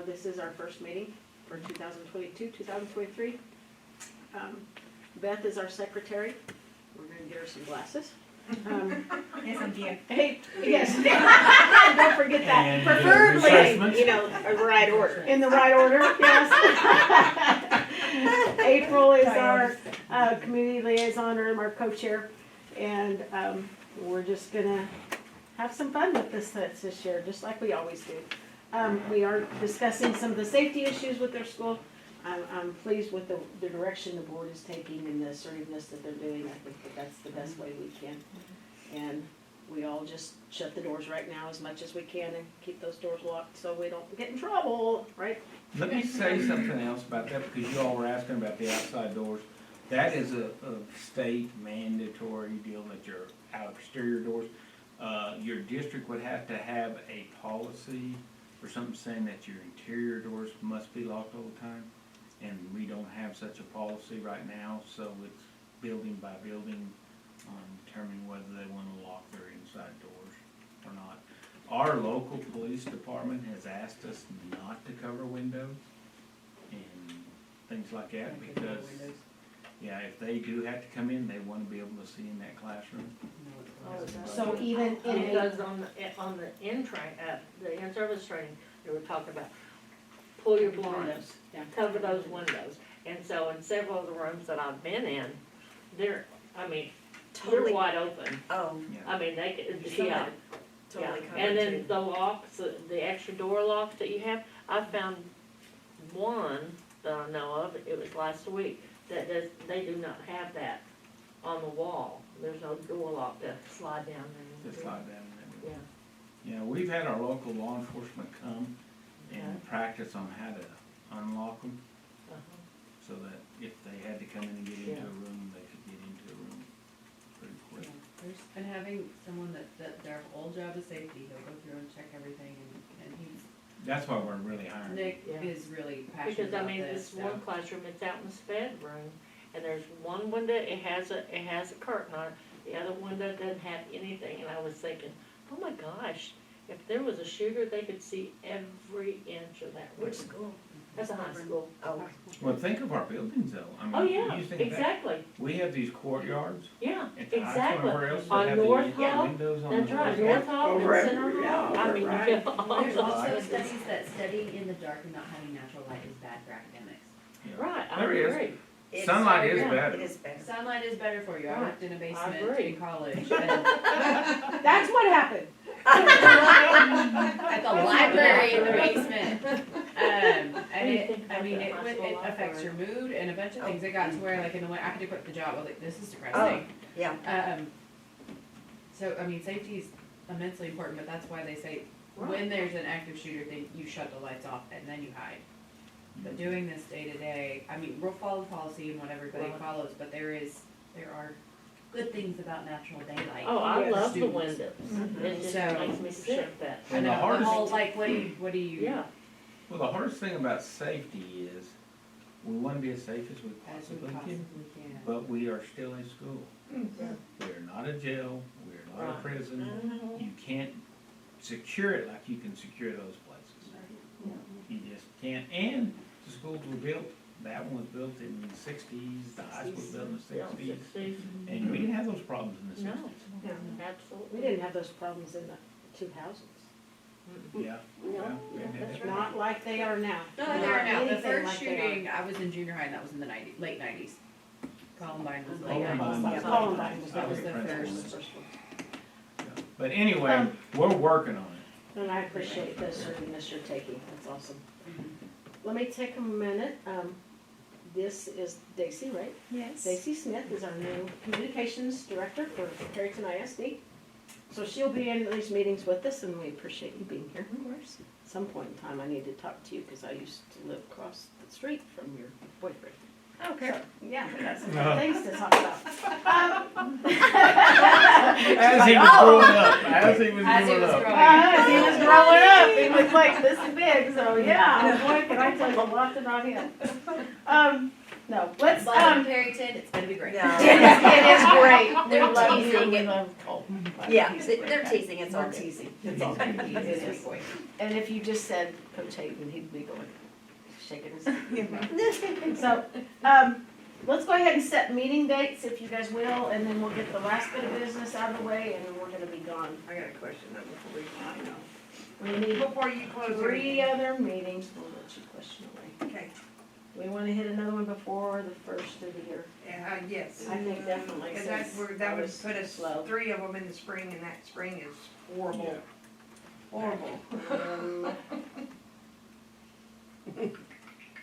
This is our first meeting for 2022, 2023. Beth is our secretary. We're going to get her some glasses. Yes, I'm here. Hey, yes, don't forget that. And Preferably, refreshments. you know, in the right order. In the right order, yes. April is our community liaison, or our co-chair, and we're just gonna have some fun with this year, just like we always do. We are discussing some of the safety issues with their school. I'm pleased with the direction the board is taking and the assertiveness that they're doing. I think that that's the best way we can. And we all just shut the doors right now as much as we can and keep those doors locked so we don't get in trouble, right? Let me say something else about that, because you all were asking about the outside doors. That is a state mandatory deal that your exterior doors. Your district would have to have a policy or something saying that your interior doors must be locked all the time. And we don't have such a policy right now, so it's building by building on determining whether they want to lock their inside doors or not. Our local police department has asked us not to cover windows and things like that, because, yeah, if they do have to come in, they want to be able to see in that classroom. So even in a, Because on the the in-service training, they were talking about pull your blinds, cover those windows. And so in several of the rooms that I've been in, they're Totally. wide open. Oh, Yeah. I mean, they could, Totally. yeah. totally Yeah. covered And then too. the locks, the extra door locks that you have, I found one that I know of, it was last week, they do not have that on the wall. There's no door lock to slide down there. Just slide down there. Yeah. Yeah, we've had our local law enforcement come and practice on how to unlock them, Uh-huh. so that if they had to come in and get into Yeah. a room, they could get into a room pretty quick. And having someone that their whole job is safety, he'll go through and check everything, and That's why we're really hiring. Nick Yeah. is really passionate Because, I about mean, this, this one classroom, it's out in the sped room, and there's one window, it has a curtain on it, the other window doesn't have anything, and I was thinking, oh my gosh, if there was a shooter, they could see every inch of that room. Which school? That's a high school. Oh, Well, think of our buildings though. I mean, Oh, yeah, you think back, exactly, we have these courtyards yeah, at the high school, exactly. and where else On they have North the Hall, windows on That's the right, doors? North Hall and Center Hall, I mean, Right. yeah, all there's those- also studies that study in the dark and not having natural light is bad for academics. Yeah. right, I There is. agree. it's- Sunlight is yeah, better. It is better. Sunlight is better for you. I Right. worked in a agree. basement in college, and that's what happened. at the library in the basement. And it affects your mood and a bunch of things. It got to where, like, in the way I had to quit the job, I was like, this is depressing. Yeah, So, I mean, safety is immensely important, but that's why they say, when there's an active shooter, you shut the lights off and then you hide. But doing this day to day, I mean, we'll follow the policy and what everybody Right. follows, but there are good things about natural daylight. Oh, I for love the students. windows, it just So- makes me sick that, I And the know, the hardest- whole, like, what do you? yeah. Well, the hardest thing about safety is, we want to be as safe as we As we possibly possibly can, can. but we are still a school. We're not a jail, we're not a Right. prison. You can't secure it like you can secure those places. You just can't, and the schools were built, that one was built in the sixties, the high school was built in the Yeah, sixties, 60s. and we didn't have those problems in the No, sixties. absolutely. We didn't have those problems in the two houses. Yeah, yeah, we didn't have that's that. right. Not like they are now. No, Not they are now. The anything first like they are. shooting, I was in junior high, and that was in the late nineties. Columbine was late Columbine nineties. was Yeah, the- Columbine was That was the principal. first. Yeah. But anyway, we're working on it. And I appreciate the assertiveness you're taking, that's awesome. Let me take a minute, this is Daisy, right? yes. Daisy Smith is our new communications director for Perryton ISD. So she'll be in these meetings with us, and we appreciate you being here. Of course. At some point in time, I need to talk to you, because I used to live across the street from your boyfriend. Okay. So, yeah, we got some good things to talk about. As he was growing up, as he was As he growing was up. growing As he was growing up, he was like this big, so yeah, boy, can I tell you a lot about him. No, let's, Welcome to Perryton, it's gonna be great. No. it is great. They're We love you. teasing We it. love Cole. Yeah, He's they're great. teasing, it's all We're good. teasing. It's all good. He's It a is. sweet boy. And if you just said Coach Hayden, he'd be going, shaking his head. So, let's go ahead and set meeting dates, if you guys will, and then we'll get the last bit of business out of the way, and then we're gonna be gone. I got a question though before we, I know. We need before you close 3 everything. other meetings, we'll let you question away. Okay, We wanna hit another one before the first of the year. yeah, yes. I think definitely, Cause that, since would- I that would was put us, slow. 3 of them in the spring, and that spring is horrible, horrible.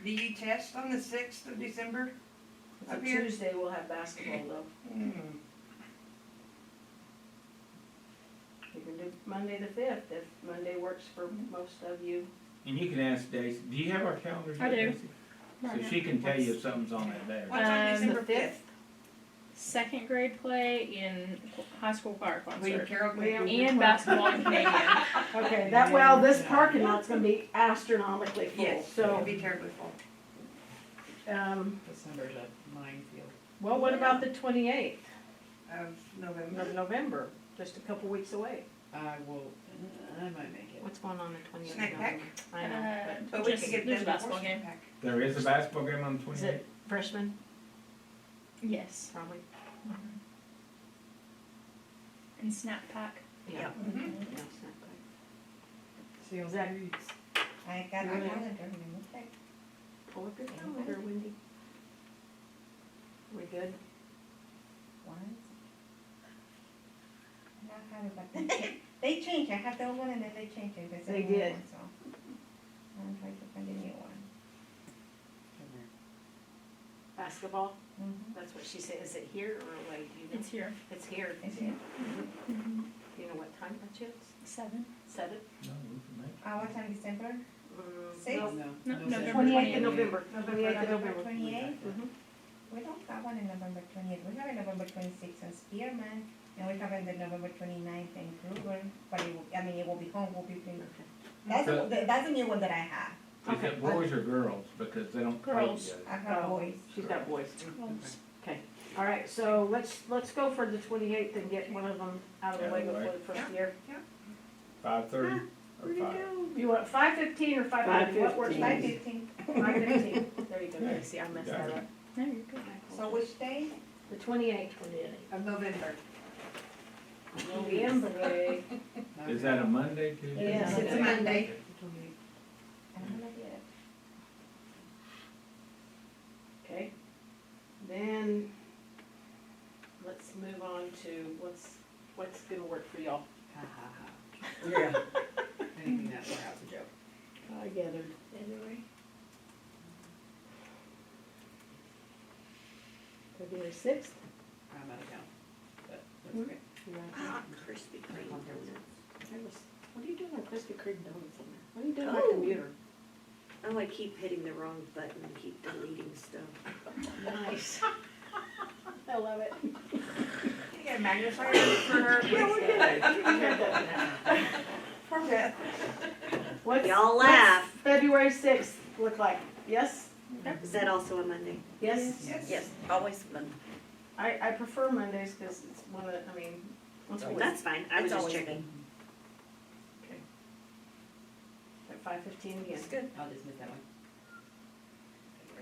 Do you test on the 6th of December? It's a Up here? Tuesday, we'll have basketball though. We can do Monday the 5th, if Monday works for most of you. And you can ask Daisy, do you have our calendars? I yet, do. Daisy? So she can tell you if something's on that day. What's on December The 5th? 5th? Second grade play in high school choir Will concert Carol William- and basketball and Canadian. Okay, that, well, this parking lot's gonna be astronomically full, Yes, it'll so, be terribly full. December's a minefield. well, what about the 28th Of November. of November, just a couple weeks away? I will, I might make it. What's going on the 28th? Snack pack? I know, But we Just- could get there's a them basketball before game. snack pack. There is a basketball game on the but is 28th? it freshman, Yes. probably? And snack pack. Yeah. Yeah. Mhm. Yeah, snack pack. Seals Zach. and treats. I got my calendar, calendar, Pull up your calendar, Wendy. We good? They changed, I had the old one and then they changed it. There's a They new did. one, so I'm trying to find a new one. Basketball, that's what she said, is it here or away, do you know? It's here. It's here. Is it? Do you know what time that is? 7. 7? No, we can make it. What's on December? Six? No, No. No, November 28th of 28th. November, 28th of November. 28th? Mhm. We don't have one in November 28th. We have a November 26th in Spearman, and we have in the November 29th in Kruger, but it will, I mean, it will be home, will be pretty. That's, So- that's the new one that I have. Is it boys or girls? Because they don't play Girls. together. I have Oh, boys. She's got boys. Okay, all right, so let's go for the 28th and get one of them out of the way before the first year. 5:30 or 5? You want 5:15 or 5:30? What works? 5:15. 5:15. There you go, see, I messed that up. No, you're good. So which day? The 28th. Of November. November. Is that a Monday, Tuesday? Yes, It's a Monday. I don't know yet. Okay, then let's move on to what's gonna work for y'all. Ha ha ha. Yeah. Anything that far out's a joke. I gathered. February 6th? I'm out of town, but that's okay. Krispy What are you doing on Krispy Kreme donuts on there? What are you doing on my Oh. computer? Oh, I keep hitting the wrong button and keep deleting stuff. Nice. I love it. You got a magnifier for her? Yeah, we're good. For Beth. What's, Y'all what's laugh. February 6th look like? Yes? Is that also a Monday? Yes? Yes, always fun. I prefer Mondays because it's one of, I mean, once a week. That's fine, I was It's just always checking. At 5:15 again. It's good. I'll just miss that one.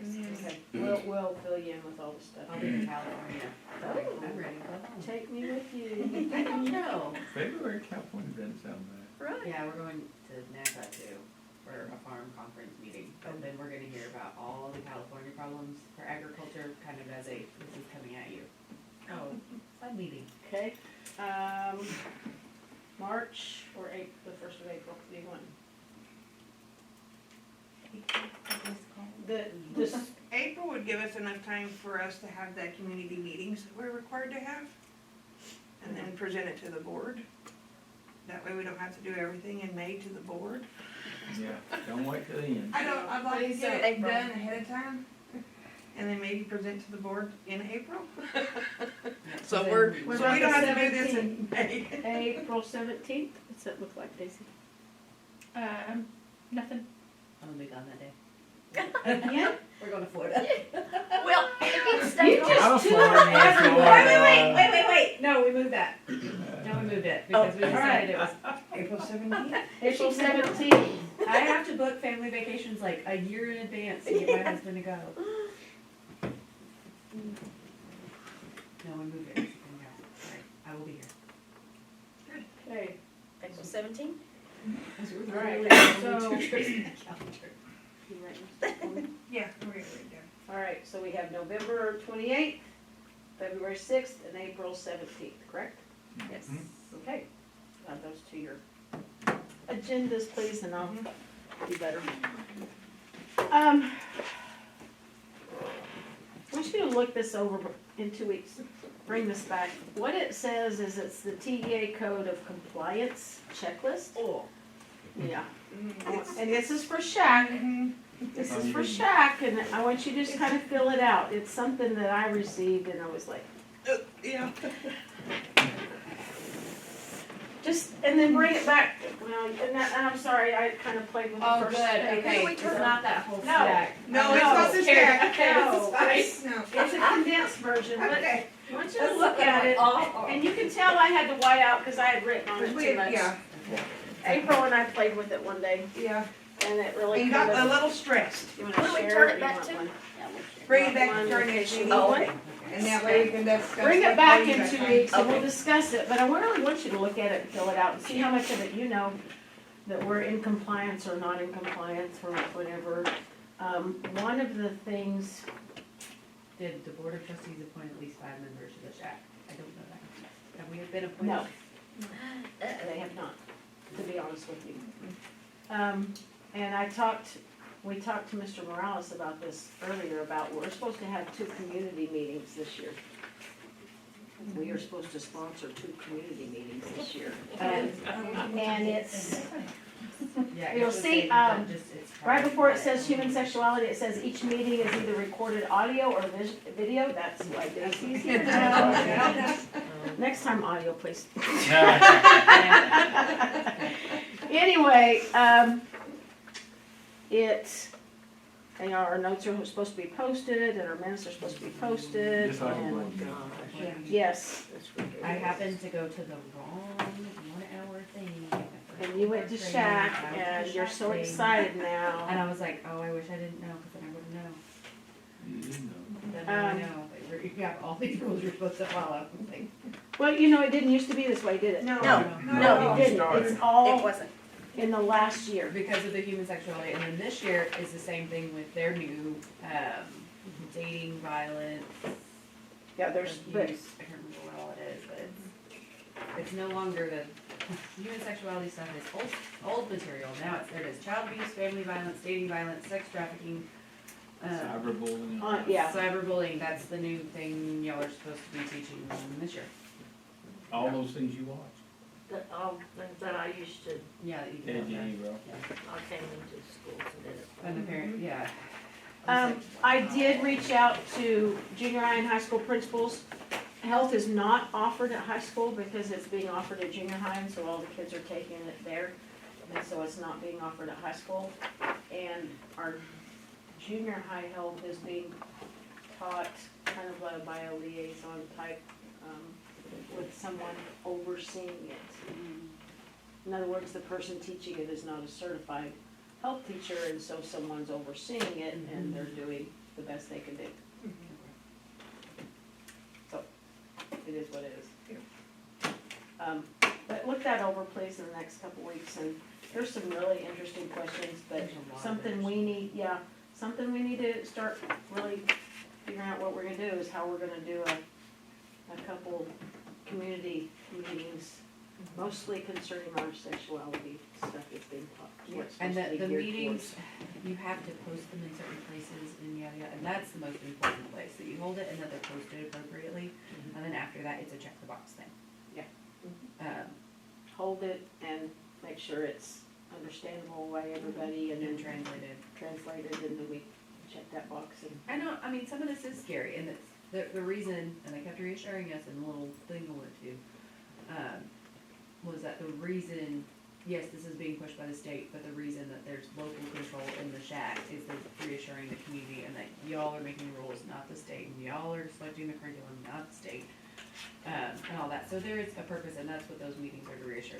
Okay, we'll fill you in with all the stuff. I'll be in California. Oh. I'm ready. Go home. Take me with you. I don't know. February, California doesn't sound bad. Right. Yeah, we're going to Napa too for a farm conference meeting. And then we're gonna hear about all the California problems for agriculture, kind of as a, this is coming at you. Oh, fun meeting. Okay, March or April, the 1st of April, do you want? This, April would give us enough time for us to have the community meetings that we're required to have. And then present it to the board. That way we don't have to do everything in May to the board. Yeah, don't wait till the end. I'd like to So get it April. done ahead of time. And then maybe present to the board in April. So then we're, What so about we don't the have to do this in May. April 17th, what's that look like, Daisy? Nothing. I'm gonna be gone that day. Again? We're going to Florida. Well, California, Florida. Wait, no, we moved that. No, we moved it, because we decided it was, April 17th? April 17th. I have to book family vacations like a year in advance to get my husband to go. No, we moved it. Sorry, I will be here. Okay, April 17th? all right, so, Yeah, we're gonna read that. all right, so we have November 28th, February 6th, and April 17th, correct? Yes. Okay, add those to your agendas, please, and I'll do better. I want you to look this over in 2 weeks, bring this back. What it says is it's the TEA Code of Compliance Checklist. Oh. Yeah, It's- and this is for SHAC. Mhm. This is for SHAC, and I want you to just kind of fill it out. It's something that I received, and I was like, Yeah. just, and then bring it back. Well, and I'm sorry, I kind of played with the Oh, first. good, thing. okay, it's not that whole No. stack. No, it's not the Here, stack. okay, No. this is No. It's a condensed version, but Okay. I want you to look at it, and you can tell I had to white out because I had written on it too much. Yeah, April and I played with it one day, yeah. and it really And kind got a of. little stressed. You want What to do we share turn or it you back want to? one? Bring it back One to our next location. meeting. Oh, okay. And that way we can discuss. Bring what it back all you in got 2 done. weeks and we'll Okay. discuss it, but I really want you to look at it and fill it out and see how much of it you know that we're in compliance or not in compliance or whatever. One of the things, Did the board of trustees appoint at least 5 members to the SHAC? I don't know that. Have we been appointed? no, they have not, to be honest with you. And we talked to Mr. Morales about this earlier, about we're supposed to have 2 community meetings this year. We are supposed to sponsor 2 community meetings this year. And it's, Yeah, You'll it's the see, same, but just it's right private. before it says human sexuality, it says each meeting is either recorded audio or video. That's why Daisy's here now. Next time, audio, please. Anyway, our notes are supposed to be posted, and our minutes are supposed to be posted, Just like a and, board meeting. yes, I happened to go to the wrong 1 hour thing. and you went to SHAC, and you're so excited And now. I was like, oh, I wish I didn't know, because then I wouldn't know. You didn't know. Then now I know, but you have all these rules you're supposed to follow. It's like, Well, you know, it didn't used to be this way, did it? No. No, it didn't. It's all It wasn't. in the last year. because of the human sexuality, and then this year is the same thing with their new, dating violence. Yeah, there's, but, abuse. I can't remember what all it is, but it's no longer the human sexuality stuff is old material. Now there's child abuse, family violence, dating violence, sex trafficking, Cyberbullying. yeah. cyberbullying. That's the new thing y'all are supposed to be teaching them this year. All those things you watch. All things that I used to, Yeah, that you can have KG, that. bro. I came into schools and did it. And the parent, yeah. I did reach out to junior high and high school principals. Health is not offered at high school because it's being offered at junior high, and so all the kids are taking it there. And so it's not being offered at high school. And our junior high health is being taught kind of by a liaison type, with someone overseeing it. In other words, the person teaching it is not a certified health teacher, and so someone's overseeing it, and they're doing the best they can do. So, it is what it is. But look that over, please, in the next couple weeks, and there's some really interesting questions, but There's a lot of something we need, something we need to start really figuring out what we're gonna do is how we're gonna do a couple community meetings, mostly concerning our sexuality stuff that's being taught. what's And supposed to the be geared meetings, towards. you have to post them in certain places and yada yada, and that's the most important place, that you hold it and that they're posted appropriately. And then after that, it's a check the box thing. Yeah. Um, Hold it and make sure it's understandable by everybody, and and then translated. translated, and then we check that box and. I know, I mean, some of this is scary, and it's, the reason, and they kept reassuring us in the little thing I went to, was that the reason, yes, this is being pushed by the state, but the reason that there's local control in the SHAC is the reassuring the community and that y'all are making the rules, not the state, and y'all are selecting the curriculum, not the state. And all that, so there is a purpose, and that's what those meetings are to reassure.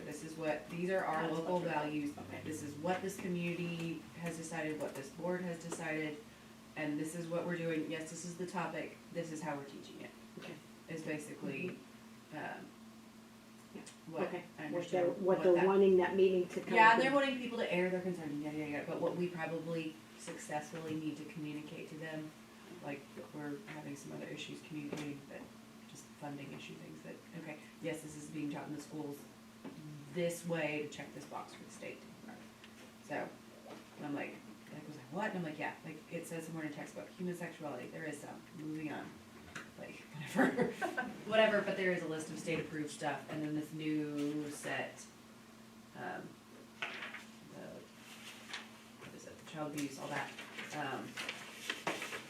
These are our That's local what you're- values, Okay. this is what this community has decided, what this board has decided, and this is what we're doing, yes, this is the topic, this is how we're teaching it. Okay. Is basically, Yeah. what Okay, I what understand. they're, what they're that- wanting that meeting to come. Yeah, to. and they're wanting people to air their concerns, and yada, yada, yada, but what we probably successfully need to communicate to them, like, we're having some other issues communicating, that, just funding issue things, that, okay, yes, this is being taught in the schools this way to check this box for the state. So, and I'm like, was like, what? And I'm like, yeah, like, it says somewhere in a textbook, human sexuality, there is some, moving on. Like, whatever, whatever, but there is a list of state-approved stuff, and then this new set, what is it, the child abuse, all that,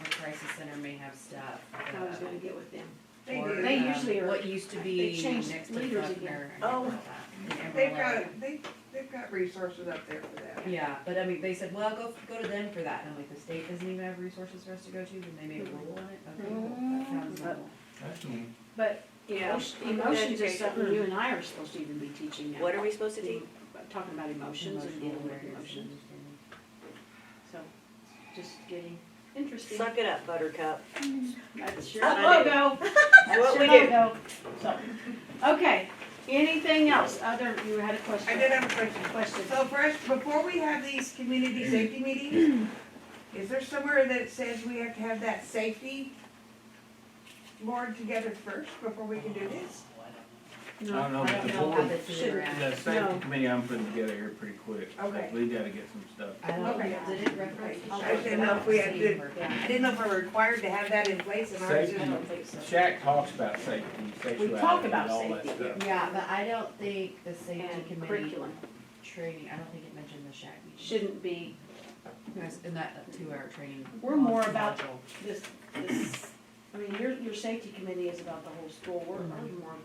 our crisis center may have stuff. I was gonna get with them. They or, do. They usually are- What used to they be changed next to leaders Buckner again. and Oh. all that. and They've Amarillo. got, they've got resources up there for that. Yeah, but I mean, they said, well, go to them for that, and I'm like, the state doesn't even have resources for us to go to, then they made a rule on it, okay, cool, that sounds normal. That's me. But Yeah. emotions is Education. something you and I are supposed to even be teaching now. What are we supposed to teach? Talking about emotions and dealing with awareness and emotions, understanding. so, just getting interesting. Suck it up, Buttercup. That's your That's what I do. logo. That's what your we do. logo. So, okay, anything else? You had a question? I did have a question. Question. So first, before we have these community safety meetings, is there somewhere that says we have to have that safety board together first before we can do this? I don't know, I but don't the know how board, they do should- it around. the No. safety committee I'm putting together here pretty quick. Okay. We gotta get some stuff. I don't, Okay. did it reference? the I SHAC? didn't know if we had to- Yeah. I didn't know if we were required to have that in place and I was I just. don't think so. SHAC talks about safety, sexuality, talk and about all that safety, stuff. Yeah, but I don't think the safety And committee curriculum training, I don't think it mentioned the SHAC meeting. shouldn't be In that 2-hour training. We're more module. about this, I mean, your safety committee is about the whole school, we're more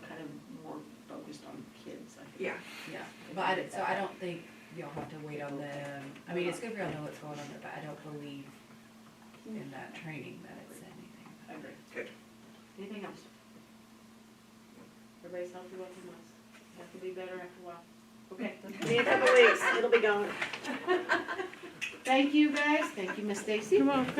more focused on kids, I think. Yeah. Yeah, but I don't think y'all have to wait on them, I mean, it's good for y'all to know what's going on there, but I don't believe in that training that it said anything. I agree. Good. Anything else? Everybody's healthy, wealthy, nice. Have to be better after a while. Okay. Give me a couple weeks, it'll be gone. Thank you, guys. Thank you, Miss Stacy. You're welcome.